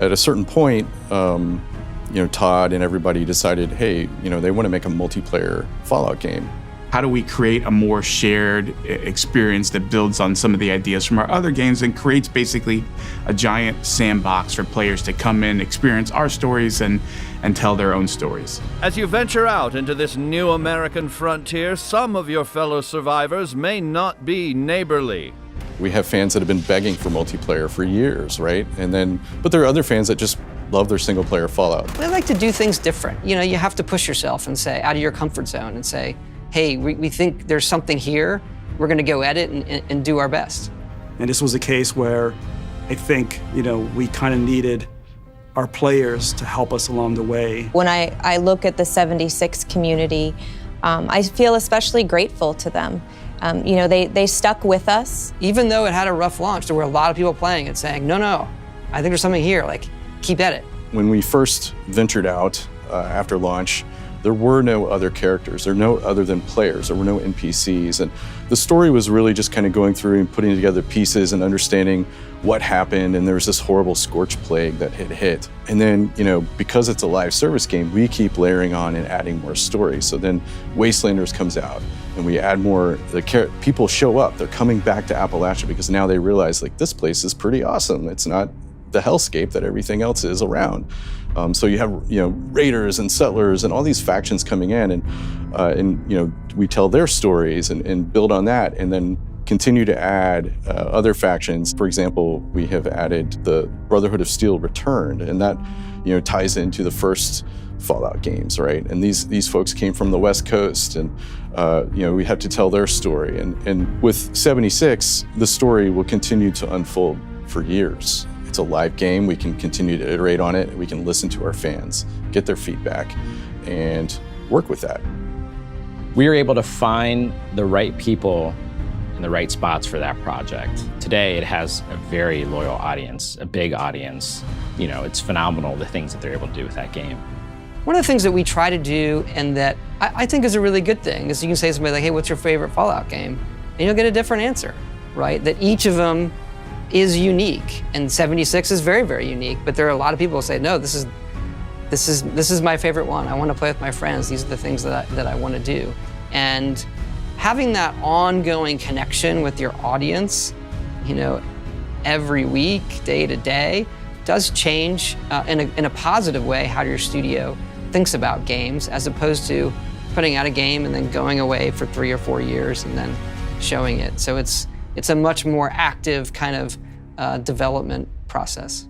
At a certain point, Todd and everybody decided, hey, they want to make a multiplayer Fallout game. How do we create a more shared experience that builds on some of the ideas from our other games and creates basically a giant sandbox for players to come in, experience our stories, and tell their own stories? As you venture out into this new American frontier, some of your fellow survivors may not be neighborly. We have fans that have been begging for multiplayer for years, right? But there are other fans that just love their single-player Fallout. They like to do things different. You have to push yourself and say, out of your comfort zone and say, hey, we think there's something here. We're going to go at it and do our best. And this was a case where I think, we kind of needed our players to help us along the way. When I look at the 76 community, I feel especially grateful to them. They stuck with us. Even though it had a rough launch, there were a lot of people playing it saying, no, I think there's something here, keep at it. When we first ventured out after launch, there were no other characters. There were no other than players. There were no NPCs. And the story was really just kind of going through and putting together pieces and understanding what happened. And there was this horrible scorch plague that had hit. And then, because it's a live service game, we keep layering on and adding more stories. So then Wastelanders comes out and we add more. People show up. They're coming back to Appalachia because now they realize this place is pretty awesome. It's not the hellscape that everything else is around. So you have raiders and settlers and all these factions coming in, and we tell their stories and build on that, and then continue to add other factions. For example, we have added the Brotherhood of Steel Returned, and that ties into the first Fallout games, right? And these folks came from the West Coast, and we have to tell their story. And with 76, the story will continue to unfold for years. It's a live game. We can continue to iterate on it. We can listen to our fans, get their feedback, and work with that. We were able to find the right people in the right spots for that project. Today, it has a very loyal audience, a big audience. It's phenomenal the things that they're able to do with that game. One of the things that we try to do, and that I think is a really good thing, is you can say to somebody hey, what's your favorite Fallout game? And you'll get a different answer, right? That each of them is unique, and 76 is very, very unique. But there are a lot of people who say, no, this is my favorite one. I want to play with my friends. These are the things that I want to do. And having that ongoing connection with your audience, every week, day to day, does change in a positive way how your studio thinks about games, as opposed to putting out a game and then going away for 3 or 4 years and then showing it. So it's a much more active kind of development process.